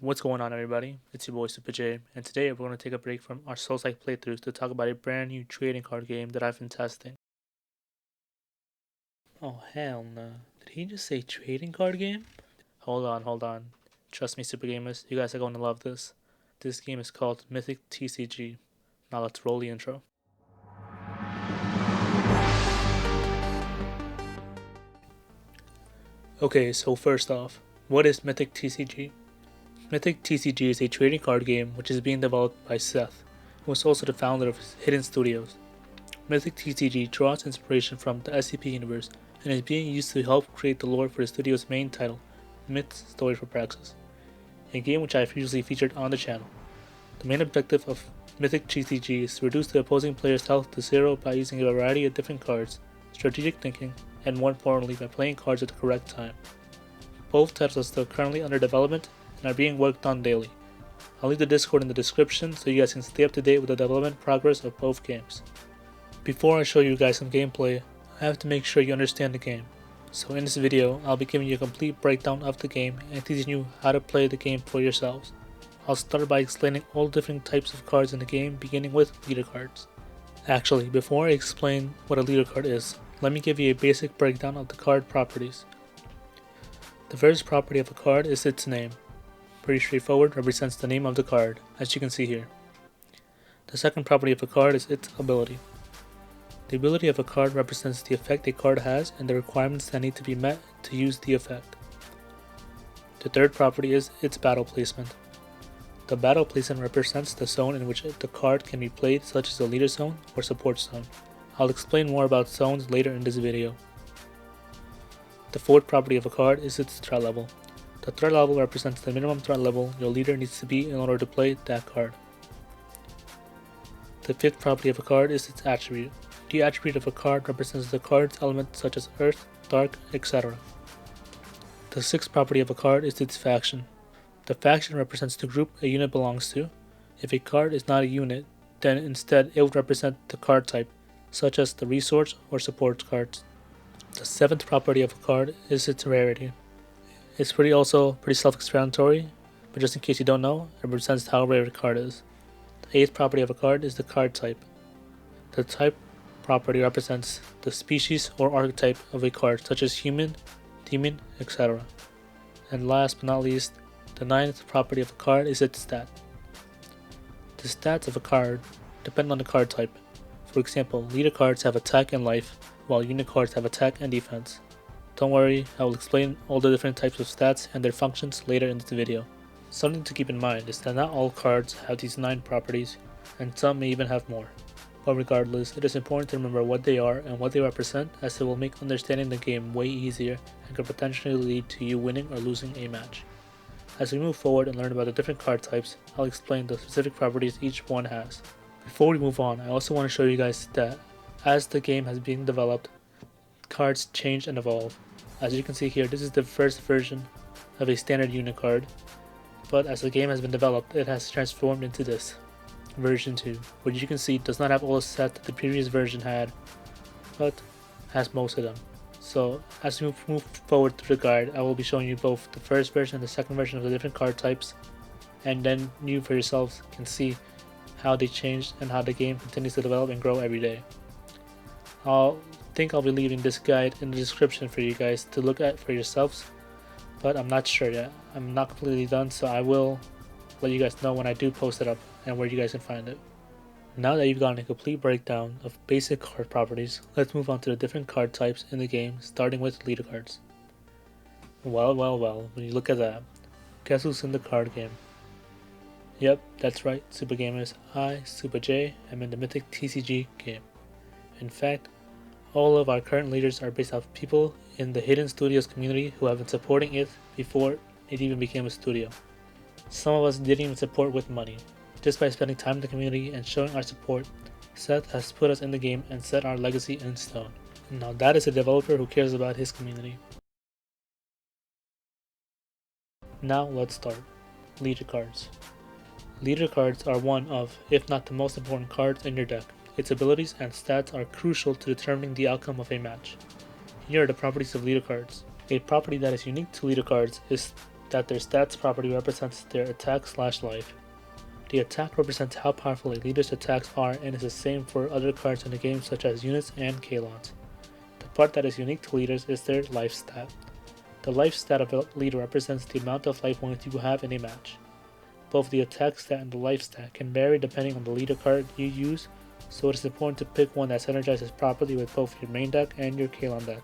What's going on, everybody? It's your boy Super J, and today we're going to take a break from our Souls-like playthroughs to talk about a brand new trading card game that I've been testing. Oh, hell no. Did he just say trading card game? Hold on. Trust me, Super Gamers, you guys are going to love this. This game is called Mythic TCG. Now let's roll the intro. Okay, so first off, what is Mythic TCG? Mythic TCG is a trading card game which is being developed by Seth, who is also the founder of Hidden Studios. Mythic TCG draws inspiration from the SCP universe and is being used to help create the lore for the studio's main title, Myth's Story for Praxis, a game which I have previously featured on the channel. The main objective of Mythic TCG is to reduce the opposing player's health to zero by using a variety of different cards, strategic thinking, and more importantly by playing cards at the correct time. Both titles are still currently under development and are being worked on daily. I'll leave the Discord in the description so you guys can stay up to date with the development progress of both games. Before I show you guys some gameplay, I have to make sure you understand the game. So in this video, I'll be giving you a complete breakdown of the game and teaching you how to play the game for yourselves. I'll start by explaining all different types of cards in the game, beginning with leader cards. Actually, before I explain what a leader card is, let me give you a basic breakdown of the card properties. The first property of a card is its name. Pretty straightforward, represents the name of the card, as you can see here. The second property of a card is its ability. The ability of a card represents the effect a card has and the requirements that need to be met to use the effect. The third property is its battle placement. The battle placement represents the zone in which the card can be played, such as the leader zone or support zone. I'll explain more about zones later in this video. The fourth property of a card is its threat level. The threat level represents the minimum threat level your leader needs to be in order to play that card. The fifth property of a card is its attribute. The attribute of a card represents the card's elements such as earth, dark, etc. The sixth property of a card is its faction. The faction represents the group a unit belongs to. If a card is not a unit, then instead it would represent the card type, such as the resource or support cards. The seventh property of a card is its rarity. It's pretty self-explanatory, but just in case you don't know, it represents how rare a card is. The eighth property of a card is the card type. The type property represents the species or archetype of a card, such as human, demon, etc. And last but not least, the ninth property of a card is its stat. The stats of a card depend on the card type. For example, leader cards have attack and life, while unit cards have attack and defense. Don't worry, I will explain all the different types of stats and their functions later in this video. Something to keep in mind is that not all cards have these 9 properties, and some may even have more. But regardless, it is important to remember what they are and what they represent, as it will make understanding the game way easier and could potentially lead to you winning or losing a match. As we move forward and learn about the different card types, I'll explain the specific properties each one has. Before we move on, I also want to show you guys that as the game has been developed, cards change and evolve. As you can see here, this is the first version of a standard unit card, but as the game has been developed, it has transformed into this, version 2, which you can see does not have all the sets that the previous version had, but has most of them. So as we move forward through the guide, I will be showing you both the first version and the second version of the different card types, and then you for yourselves can see how they changed and how the game continues to develop and grow every day. I'll be leaving this guide in the description for you guys to look at for yourselves, but I'm not sure yet. I'm not completely done, so I will let you guys know when I do post it up and where you guys can find it. Now that you've gotten a complete breakdown of basic card properties, let's move on to the different card types in the game, starting with leader cards. Well, when you look at that, guess who's in the card game? Yep, that's right, Super Gamers. I, Super J, am in the Mythic TCG game. In fact, all of our current leaders are based off people in the Hidden Studios community who have been supporting it before it even became a studio. Some of us didn't even support with money. Just by spending time in the community and showing our support, Seth has put us in the game and set our legacy in stone. Now that is a developer who cares about his community. Now let's start. Leader cards. Leader cards are one of, if not the most important cards in your deck. Its abilities and stats are crucial to determining the outcome of a match. Here are the properties of leader cards. A property that is unique to leader cards is that their stats property represents their attack/life. The attack represents how powerful a leader's attacks are and is the same for other cards in the game such as units and Kalons. The part that is unique to leaders is their life stat. The life stat of a leader represents the amount of life points you have in a match. Both the attack stat and the life stat can vary depending on the leader card you use, so it is important to pick one that synergizes properly with both your main deck and your Kalon deck.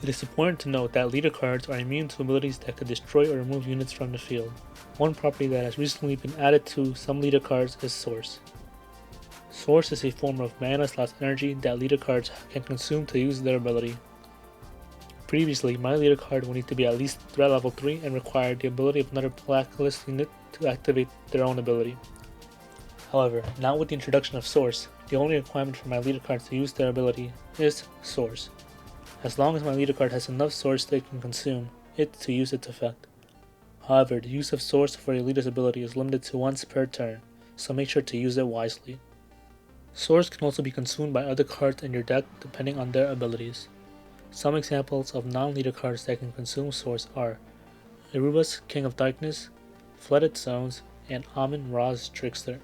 It is important to note that leader cards are immune to abilities that could destroy or remove units from the field. One property that has recently been added to some leader cards is Source. Source is a form of mana/energy that leader cards can consume to use their ability. Previously, my leader card would need to be at least threat level 3 and require the ability of another blacklist unit to activate their own ability. However, now with the introduction of Source, the only requirement for my leader cards to use their ability is Source. As long as my leader card has enough Source they can consume it to use its effect. However, the use of Source for a leader's ability is limited to once per turn, so make sure to use it wisely. Source can also be consumed by other cards in your deck depending on their abilities. Some examples of non-leader cards that can consume Source are Eruba's King of Darkness, Flooded Zones, and Amun-Ra's Trickster.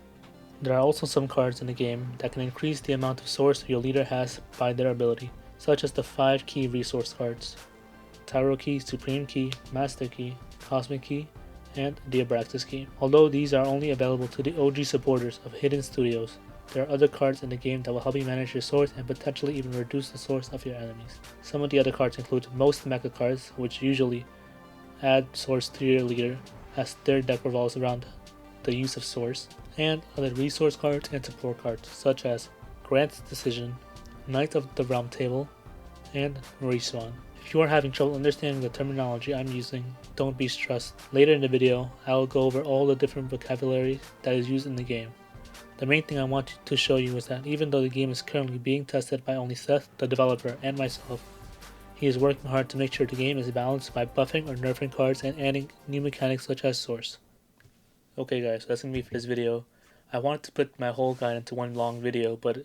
There are also some cards in the game that can increase the amount of Source your leader has by their ability, such as the 5 key resource cards, Tyro Key, Supreme Key, Master Key, Cosmic Key, and the Abraxas Key. Although these are only available to the OG supporters of Hidden Studios, there are other cards in the game that will help you manage your Source and potentially even reduce the Source of your enemies. Some of the other cards include most mecha cards, which usually add Source to your leader, as their deck revolves around the use of Source, and other resource cards and support cards, such as Grant's Decision, Knight of the Realm Table, and Respawn. If you are having trouble understanding the terminology I'm using, don't be stressed. Later in the video, I will go over all the different vocabulary that is used in the game. The main thing I want to show you is that even though the game is currently being tested by only Seth, the developer, and myself, he is working hard to make sure the game is balanced by buffing or nerfing cards and adding new mechanics such as Source. Okay guys, so that's going to be for this video. I wanted to put my whole guide into one long video, but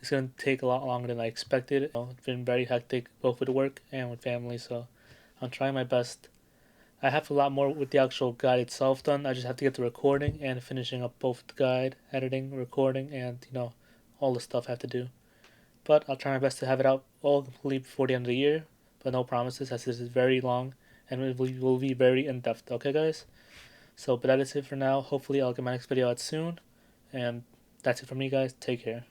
it's going to take a lot longer than I expected. It's been very hectic, both with work and with family, so I'm trying my best. I have a lot more with the actual guide itself done. I just have to get the recording and finishing up both the guide, editing, recording, and all the stuff I have to do. But I'll try my best to have it out all complete before the end of the year, but no promises as this is very long and it will be very in-depth, okay guys? So, but that is it for now. Hopefully I'll get my next video out soon, and that's it for me guys. Take care.